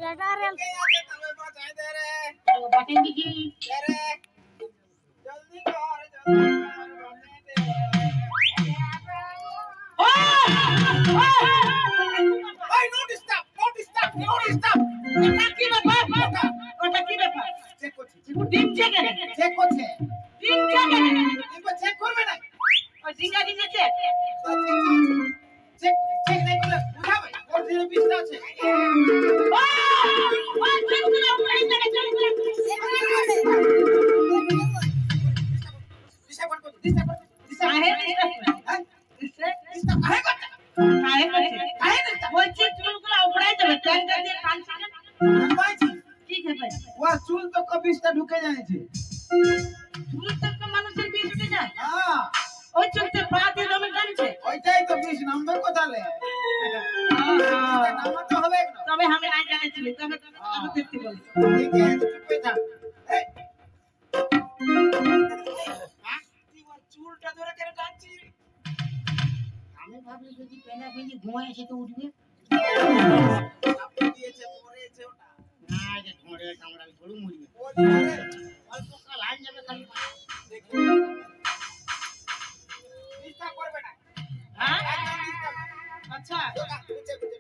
रे तबे बचाए दे रे बटेंगे की दे रे जल्दी कर बचाए दे ओए नो डिस्टर्ब এটা কি ব্যাপার ওটা কি ব্যাপার চেক করছি ডিম চেক চেক করছে ডিম চেক একবার চেক করবে না ও ডিঙ্গা ডিঙ্গা চেক চেক চেক নাই করলে বুঝাবে ওর দিনে পিছটা আছে ও চলগুলো উপরে থেকে চলগুলো ডিস্টার্ব কর কাহে হ্যাঁ ডিস্টার্ব ডিস্টার্ব কাহে করছে কাহে করছে কাহে ডিস্টার্ব বলছি চুলগুলো উপরে যাবে ট্যাঙ্কার দিয়ে কানছে পাইছি কি খেবে ওয়া চুল তো কবিসটা ঢুকে যাচ্ছে চুল তক মানুষের বিয়ে উঠে যায় হ্যাঁ ওই চলতে পা দিয়ে দমে টানছে ওইটাই তো বিষ নামবে কোথালে নামাতে হবে না তবে আমি নাই জানাইছিলি তবে আমি দেখতে বলি ঠিক আছে চুপে থাক এই হ্যাঁ তুই ওর চুলটা ধরে কেন টানছিস আমি ভাবলি যদি পেনা পেনি ঘুমায় এসে তো উঠবে আপনি দিয়েছে মরেছে ওটা না যে ধরে কামড়াল গরু মরবে ও ধরে অল্প কাল আন যাবে খালি দেখি ডিস্টার্ব করবে না হ্যাঁ একদম ডিস্টার্ব আচ্ছা ঢোকা নিচে ঢোকা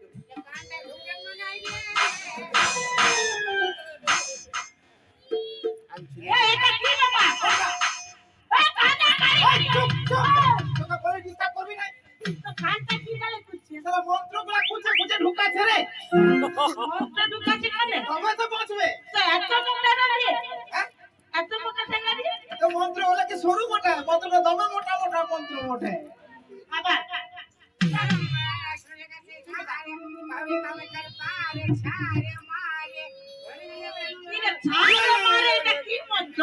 কানটা ঢুকে না রে এই এটা কি ব্যাপার এই কানটা কাই চুপ তোকে বলে ডিস্টার্ব করবি না তো কানটা কি গালে করছে সারা মন্ত্রগুলো খুঁজে ঢুকাছে রে মনটা ঢুকাছে কানে তবে তো বাঁচবে তো এত মোটা না রে হ্যাঁ এত মোটা টাকা রে তো মন্ত্র হলে কি সরু মোটা মন্ত্রটা দমে মোটা মন্ত্র ওঠে আবার এটা ছাড়ে মারে এটা কি মন্ত্র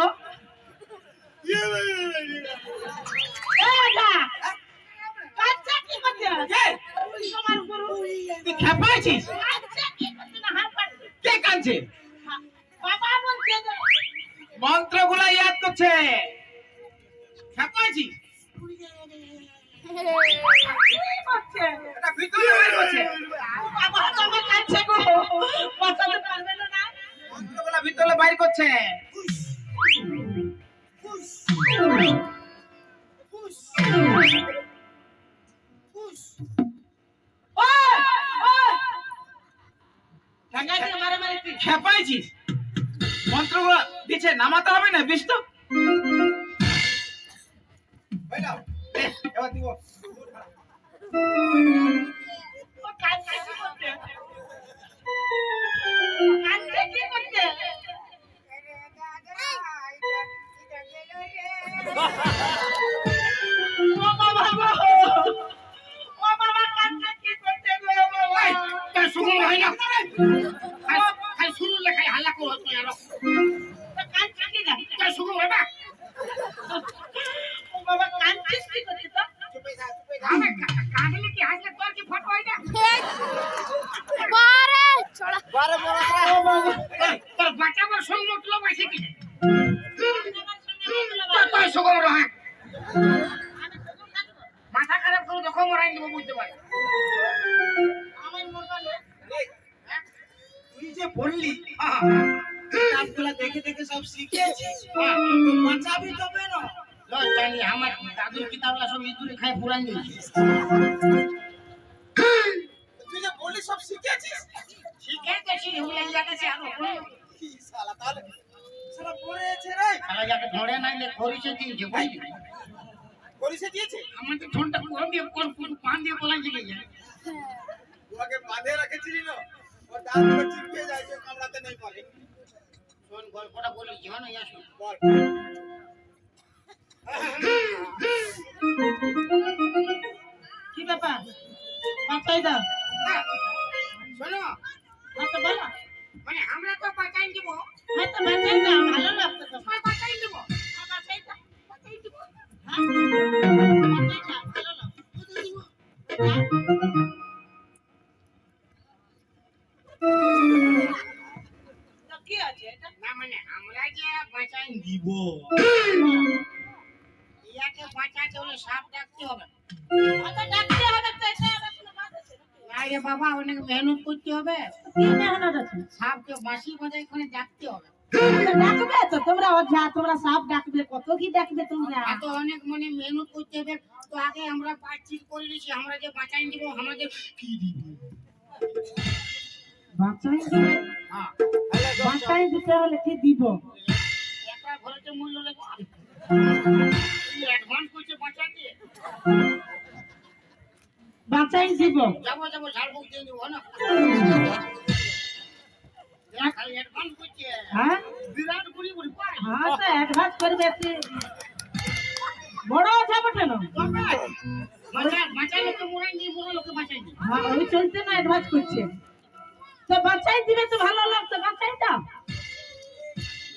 এডা কাচ্চা কি করতে তোমার গুরু তুই খেপাইছিস কাচ্চা কি করতে না হাত পাড়ছে কে কাঁদছে বাবা বলছে যে মন্ত্রগুলো ইয়াদ করছে খেপাইছিস কি করছে এটা ভিতরে বের করছে বাবা তোমার কাছে গো বাঁচাতে পারবে না মন্ত্রগুলো ভিতরে বাইর করছে ঠ্যাঙ্গা দিয়ে মারে মারে তুই খেপাইছিস মন্ত্রগুলো দিচ্ছে নামাতে হবে না বিষ তো এবার দিব ও কাঁদছে কি করতে কাঁদছে কি করতে ও বাবা গো ও বাবা কাঁদছে কি করতে গো বাবা তার শুরু হয় না খালি শুরু লেখাই হাল্লা করো তুই আর তো কাঁদছে কি না তার শুরু হয় না ও বাবা কাঁদছিস কি করতে তো চুপে থাক আমি কাঁদলে কি হাসলে তোর কি ফটো হয় না বারে বড় ও বাবা তোর বাঁচাবার সঙ্গ তুলো পাইছে কি আমার সঙ্গে তোর শুরু হয় আমি তো থাকবো মাথা খারাপ করে দেখো মরাই দেবো বুঝতে পারি আমার মোটা না তুই যে বললি কাজগুলা দেখে দেখে সব শিখেছিস তো বাঁচাবি তবে না জানি আমার দাদুর কিতাবলা সব ইঁদুরে খায় পুরান দিয়েছে তুই যে বললি সব শিখেছিস ঠিক আছে হুলে যাচ্ছে আর কি শালা তাহলে শালা পড়েছে রে শালা যাকে ধরে নাই লে খরিছে দিয়েছে বুঝলি পরিসে দিয়েছে আমার তো ঠোঁটটা কোন দিয়ে কোন পান দিয়ে বলাই দিকে যায় ওকে বাঁধে রেখেছিলি না ও দাঁতগুলো চিপকে যায় যে কামড়াতে নাই পারে শোন গল্পটা বলি জীবন ইয়া শোন বল কি ব্যাপার বাঁচাই দাও শোনো হ্যাঁ তো বলো মানে আমরা তো বাঁচাই দিব হ্যাঁ তো বাঁচাই দাও ভালো লাগছে তো বাঁচাই দিব হ্যাঁ, বাঁচাই দাও বাঁচাই দিব হ্যাঁ বাঁচাই দাও ভালো লাগছে হ্যাঁ? তো কি আছে এটা না মানে আমরা যে বাঁচাই দিব ইয়াকে বাঁচাতে হলে সাপ ডাকতে হবে অত ডাকতে হবে তো এটা আবার কোনো বাদ আছে নাকি? না আরে বাবা অনেক মেহনত করতে হবে, কি মেহনত আছে? সাপকে বাঁশি বাজায় এখানে ডাকতে হবে। ডাকবে তো তোমরা ওঝা, তোমরা সাপ ডাকবে, কত কি ডাকবে তোমরা? এত অনেক মানে মেহনত করতে হবে। তো আগে আমরা বাতচিত করে নিয়েছি, আমরা যে বাঁচাই দিব আমাদের কি দিব। বাঁচাই দিবে? হ্যাঁ বাঁচাই দিতে হলে কি দিব? একটা ঘরেতে মূল্য লেগে অ্যাডভান্স করছে বাঁচাতে। বাঁচাই দিব? যাবো যাবো ঝাড়ফুঁক দিয়ে দেবো না, খালি অ্যাডভান্স করছে। হ্যাঁ বিরাট বুড়ি বুড়ি পাই হ্যাঁ, তো অ্যাডভান্স করবে তুই। বড় ওঝা বটে না? বাঁচা লোকে মোড়াই দিয়ে বুড়ো লোকে বাঁচাই দিই। হ্যাঁ, ওই চলছে না, অ্যাডভান্স করছে। তো বাঁচাই দিবে তো ভালো লোক, তো বাঁচাই দাও।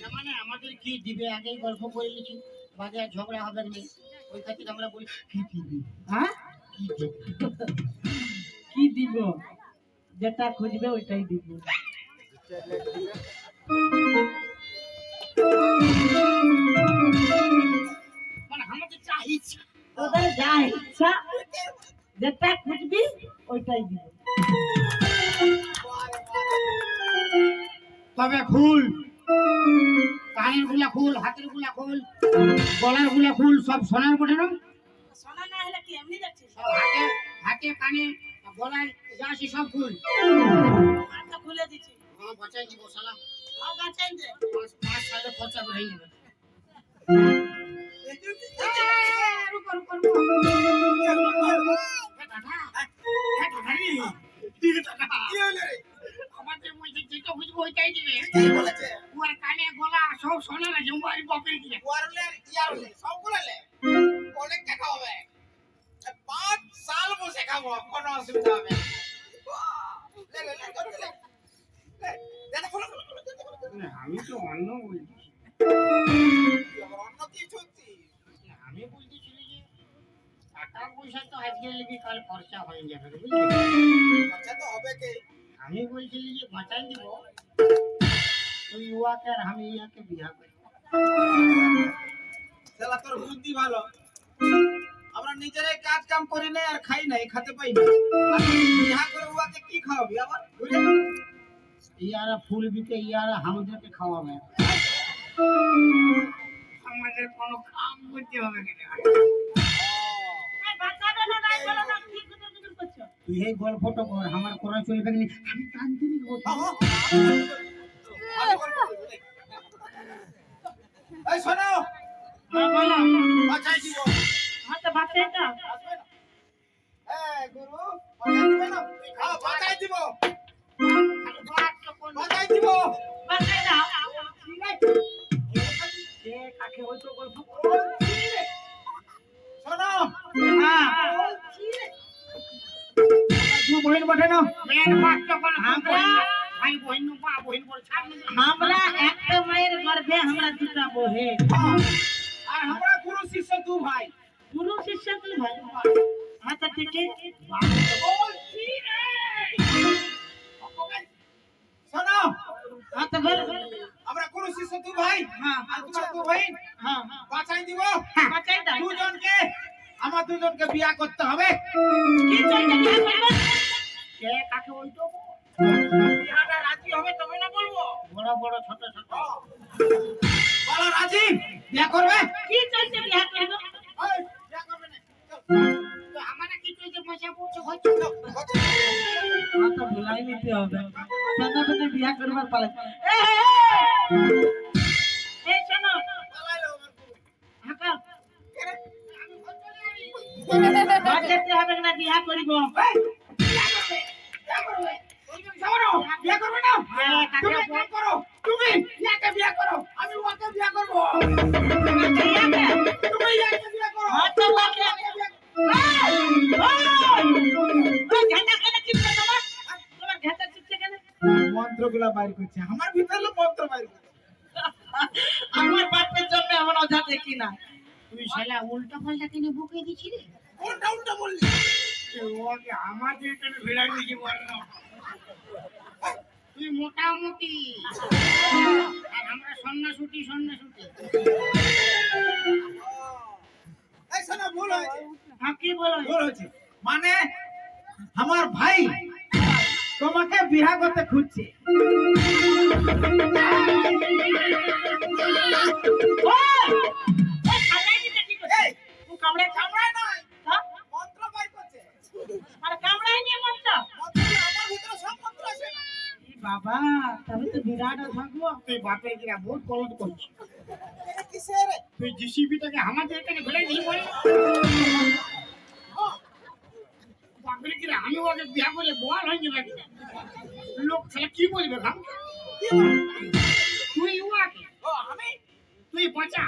না মানে আমাদের কি দিবে আগেই গল্প করে নিয়েছি, বাজে আর ঝগড়া হবে না। ওই খাতির আমরা বলি কি দিবি, হ্যাঁ, কি দিবি। কি দিব? যেটা খুঁজবে ওইটাই দিব। মানে আমাদের চাহিদা তোদের যা ইচ্ছা, যেটা খুঁজবি ওইটাই দিব। তবে ফুল, কানের গুলা ফুল, হাতের গুলা ফুল, গলার গুলা ফুল সব সোনার বটে না? সোনা না হলে কি এমনি যাচ্ছিস? সব হাতে হাতে কানে গলায় যা আছে সব ফুল। হাতটা খুলে দিচ্ছি। হ্যাঁ বাঁচাই দিব শালা, বাঁচাই দে। 5 সালে খরচা করে যাবে। রুকো রুকো রুকো। আমাদের মধ্যে যেটা বুঝবো ওইটাই দিবে। ওর কানে গলা সব সোনা না, জম্বারি বকরি দিয়ে। আমি তো অন্য বলছি, আমি বলতেছিলি যে টাকা পয়সা তো আজকে লিবি কাল খরচা হয়ে যাবে, বুঝলি? আমি বলছিলি যে বাঁচাই দিব, তুই উয়াকে আর আমি ইয়াকে বিয়া করব। তোর বুদ্ধি ভালো। আমরা নিজেরাই কাজ কাম করি নাই আর খাই নাই, খেতে পাই না। আর তুই বিহা করে উহাকে কি খাওয়াবি আবার? বুঝলি? ইয়ারা ফুল বিকে ইয়ারা আমাদেরকে খাওয়াবে। আমাদের কোনো কাম করতে হবে কিনা? বাঁচাবে না, নাই বলো না, কি গুজর গুজর করছো? তুই এই গল্পটা কর, আমার করা চলবে না। আমি তান্ত্রিক বলছি। এই শোনো, হ্যাঁ, বলো। বাঁচাই দিব। হ্যাঁ, তো বাঁচাই দাও। এই গুরু, বাঁচাই দিবে না? হ্যাঁ, বাঁচাই দিব। খালি বাদ তো কোন বাঁচাই দিব। বাঁচাই দাও। ঠিক আছে। এ কাকে ওই তো গল্প শোনো, হ্যাঁ, তুই বহিন বটে না? মেন বাদ তো কোন আমরা ভাই বহিন বা বহিন বল ছাড় না। আমরা একটা মায়ের গর্ভে আমরা দুটা বহে। আর আমরা গুরু শিষ্য তু ভাই। গুরু শিষ্য তুই ভাই। আচ্ছা ঠিক আছে। শোনো, আচ্ছা বল। আমরা গুরু শিষ্য তু ভাই। হ্যাঁ, আর তোমার তু ভাই হ্যাঁ, বাঁচাই দিব। বাঁচাই দাও। দুজনকে, আমার দুজনকে বিয়া করতে হবে। কি চলছে বিয়ে করবে? কে কাকে ওই তো বিয়াটা রাজি হবে তবে না বলবো। বড় বড় ছোট ছোট বলো রাজি, বিয়া করবে? কি চলছে বিয়ে করবে? এই, বিয়া করবে না? তো আমরা কি তুই যে পয়সা পৌঁছে হচ্ছে মাথা ভুলাই নিতে হবে। পেতে পেতে বিয়ে করবার পালে। এই শোনো, হাঁকাও। বাঁচাতে হবে না, বিয়ে করিব। শোনো, বিয়া করবে না? হ্যাঁ, কাকে তুমি এক কাজ করো, তুমি ইয়াকে বিয়া করো, আমি ওকে বিয়া করবো। তুমি ইয়াকে বিয়া করো। হ্যাঁ, তো ওকে। ইয়াকে বিয়া করো। মন্ত্রগুলা বাইর করছে, আমার ভিতরে মন্ত্র বাইর করছে। আমার বাপের জন্য এমন অজা দেখি না। তুই শালা উল্টা পাল্টা কিনে বুকে দিছিলি উল্টা উল্টা বললি। ওকে আমাদের এখানে ভিড়াই দিয়েছি বল না। তুই মোটামুটি আর আমরা সন্ন্যাসুটি সন্ন্যাসুটি। এই শোনো, ভুল হয়েছে। হ্যাঁ, কি বলো? ভুল হয়েছে। মানে আমার ভাই তোমাকে বিয়া করতে খুঁজছে। এই, কামড়ায় নয়, মন্ত্র বাই করছে। মন্ত্র দিয়ে আমার ভিতরে সব মন্ত্র আছে। বাবা তবে তো বিরাট থাকবো। তুই বাপের কিনা বহুত গলত করছিস। এটা কিসের? তুই জিসিবিটাকে আমাদের এখানে ঘুরে দিয়ে বলে বাপের কিনা আমি ওকে বিয়া করে বল হয়ে যাবে লোক ছেলে কি বলবে ভাব কি বলে? তুই উয়াকে ও, আমি তুই বাঁচা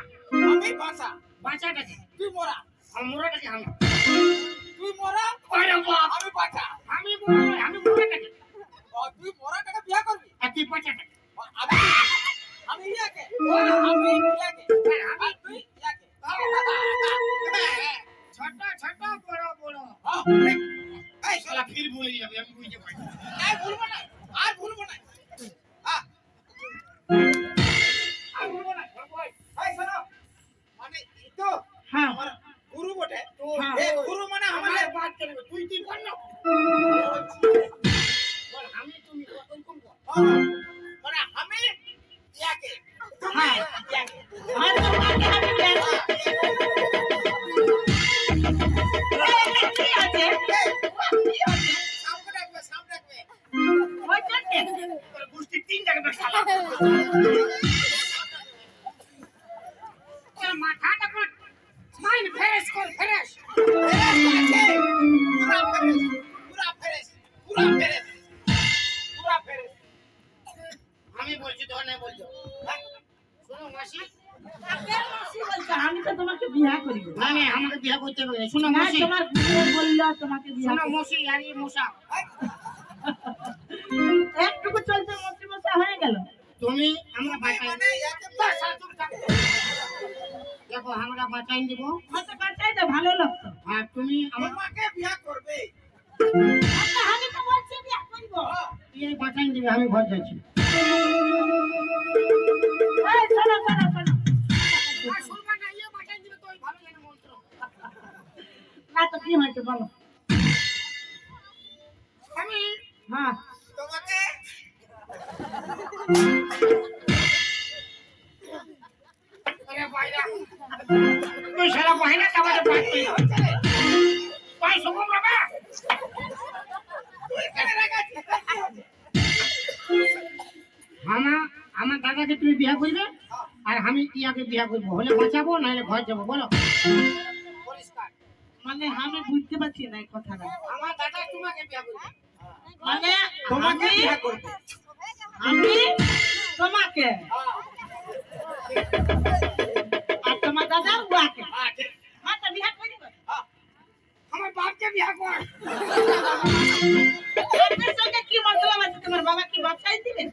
বাঁচা, বাঁচাটাকে তুই মরা। মোড়াটাকে আমি তুই মরা, আরে বাপ আমি বাঁচা। আমি মোড়াটাকে ও, তুই মরাটাকে বিয়া করবি? আর তুই বাঁচাটাকে ও, আমি ইয়াকে। আমি ইয়াকে। আর তুই ইয়াকে। ছোট ছোট বড় বড় ও, এই শালা ফির ভুলে যাবে আমি বুঝতে পারি এই ভুলবো না, আর ভুলবো না। আর বলবো না ভাই এই শোনো, মানে এই তো হ্যাঁ আমার গুরু বটে। হ্যাঁ। এই গুরু মানে আমাদের আমার বাদ করে তুই তুই বল না বল আমি তুমি কোন কোন বল ও, মানে আমি ইয়াকে, তুমি হ্যাঁ। ইয়াকে। আর তোমাকে আমি বিয়া কি আছে সামনে রাখবে, সামনে রাখবে। ওই জন্যে তোর গোষ্ঠী তিন জায়গায় শালা তোর মাথাটা কর মাইন্ড ফ্রেশ কর ফ্রেশ পুরা ফেরেস, পুরা ফেরেস, পুরা ফেরেস, পুরা ফেরেস। আমি বলছি তো না বলছো শোনো মাসি আমি তো তোমাকে বিয়া করিব না না আমাকে বিয়ে করতে হবে শোনো না মাসি তোমার গুরু বললো তোমাকে বিয়া শোনো করতে। মশি আর এই মশা একটুকু চলতে মন্ত্রী মশা হয়ে গেল। তুমি আমরা বাঁচাই মানে ইয়াকে বাস, আর চুপ থাক। দেখো আমরা বাঁচাই দিব হয়তো বাঁচাই তো ভালো লাগতো। আর তুমি আমার তোমাকে বিয়া করবে। আচ্ছা, আমি তো বলছি বিয়া করব। তুই এই বাঁচাই দিবে আমি ঘর যাচ্ছি এই শোনো শোনো শোনো আর শুনবা না ইয়ে বাঁচাই দিবে তো ওই ভালো জানে মন্ত্র না তো কি হয়েছে বলো। আমি হ্যাঁ তোমাকে আরে বাইরা তুই সারা বাইরা কাবারে পাচ্ছি পাই শুকুম বাবা তুই কেন রাগাচ্ছিস? আমার দাদাকে তুমি বিয়া করবে আর আমি ইয়াকে বিয়া করবো হলে বাঁচাবো নাহলে ঘর যাবো বলো পরিষ্কার মানে আমি বুঝতে পারছি না এই কথাটা। আমার দাদা তোমাকে বিয়া করবে মানে তোমাকে আমি বিয়া করবে। আমি তোমাকে আর তোমার দাদা উয়াকে হ্যাঁ, ঠিক। হ্যাঁ তো বিয়া করিব। আমার বাপকে বিয়া কর আপনার সঙ্গে কি মতলব আছে? তোমার বাবা কি বাচ্চাই দিবেন?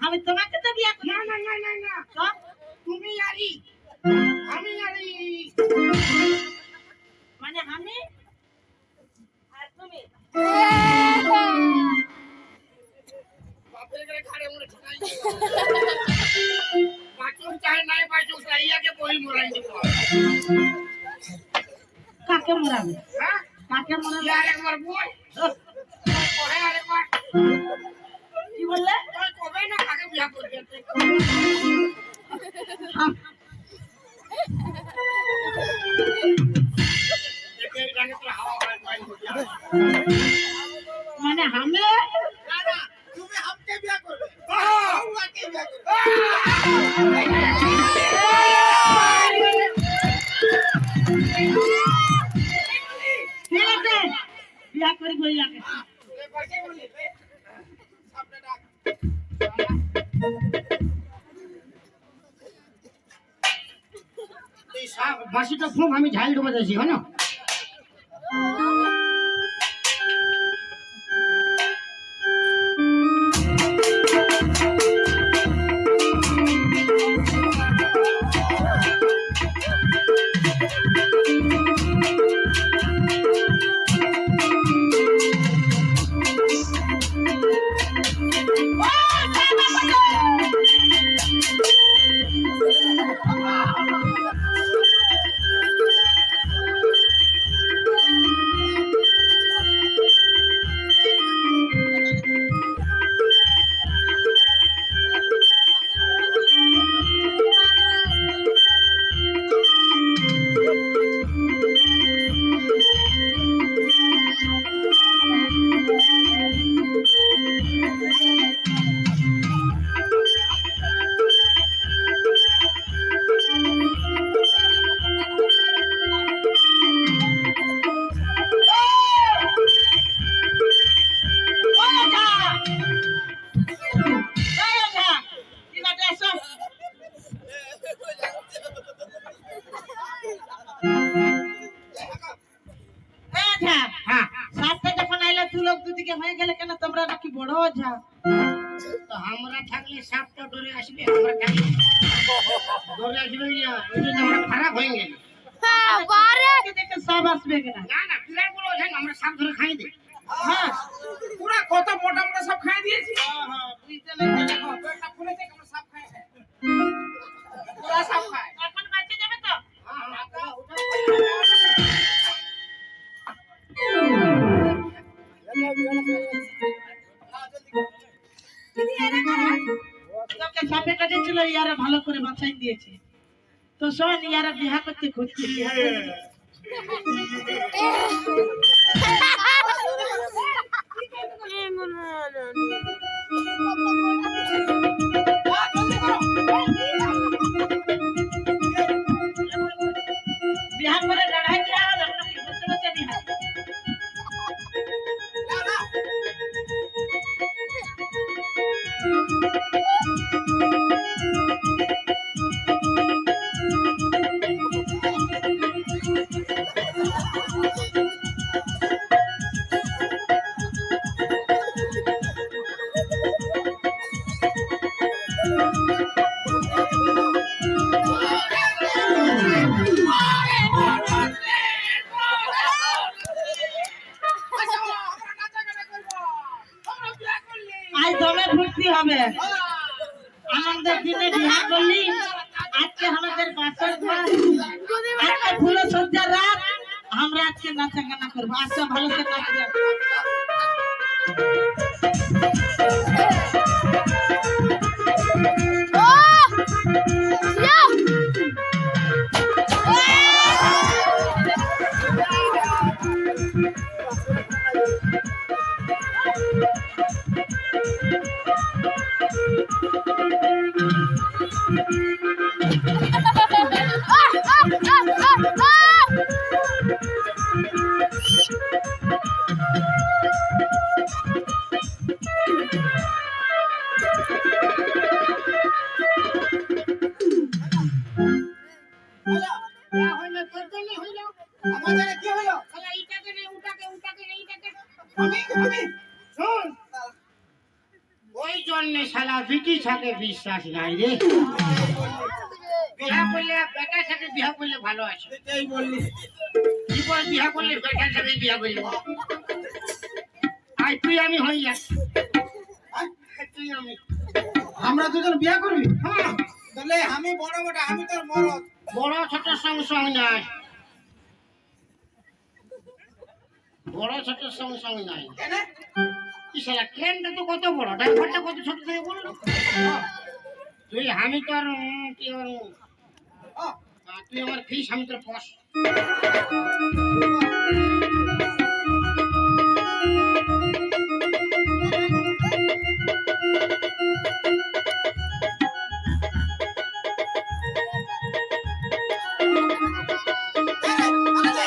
আমি তোমাকে তো বিয়া করি না না না না না তো তুমি আরি আমি আরি মানে আমি আর তুমি বাপের ঘরে ঘাড়ে মুড়ে ঠকাই বাঁচুক চাই নাই বাঁচুক চাই ইয়াকে বই মোরাই দিব কাকে মরাবে? হ্যাঁ কাকে মরাবে? ইয়ার একবার বল পরে আরেকবার কি বললে? তুই কবে না কাকে বিয়া করবে আম, দেখে জানে তো হাওয়া হয় পাই মানে আমি না, না, তুমি আমাকে বিয়া করবে। উহাকে বিয়া করবে। ঠিক আছে বিয়া করিব ইয়াকে। এবার কি বললি? সামনে ডাক। এই বাসিটা খুব আমি ঝাল ডুবে যাচ্ছি হয় না তো আমরা থাকলে সাপটা ধরে আসবে, আমরা থাকলে ধরে আসবে না, এই জন্য আমরা খারাপ হয়ে গেল। দেখে সব আসবে কিনা? না না, বিরাট বড় ওজন, আমরা সাপ ধরে খাই দিই। হ্যাঁ পুরা কত মোটা মোটা সব খাই দিয়েছি। বুঝতে না দেখো পেটটা ফুলে থেকে আমরা সব খাই না। পুরা সব খাই। এখন বাঁচে যাবে তো? তোকে সাপে কাটেছিল, ইয়ারা ভালো করে বাঁচাই দিয়েছে। তো শোন, ইয়ারা বিহা করতে খুঁজছে। বিহা করে লড়াই দেওয়া হবে, বসে বসে বিহা। আজ দমে ফুর্তি হবে। আনন্দের দিনে বিহা করলি, আজকে আমাদের বাসর ঘর, আজকে ফুল সজ্জার রাত, আমরা আজকে নাচা গানা করবো। আজকে ভালো করে নাচবে। যা হইলো তোর জন্যই হইলো। আমাদের কি হলো? শালা ইটাকে নে, উটাকে নে, ইটাকে। আমি শোন, ওই জন্যে শালা বিটি সাথে বিশ্বাস নাই রে। বিহা করলে বেটার সাথে বিহা করলে ভালো আছে। এটাই বললি। জীবন বিহা করলে বেটার সাথে বিহা করলে ভালো। আজ তুই আমি হই যা, তুই আমি। আমরা দুজন বিয়ে করবি? হ্যাঁ, তাহলে আমি বড় মোটা, আমি তোর মরদ। বড় ছোট সঙ্গে নাই, বড় ছোট সঙ্গে নাই। কেন? কি শালা ট্রেনটা তো কত বড়, ড্রাইভারটা কত ছোট থেকে বললো। তুই আমি তোর কি ওর, তুই আমার ফিস, আমি তোর পশ। আরে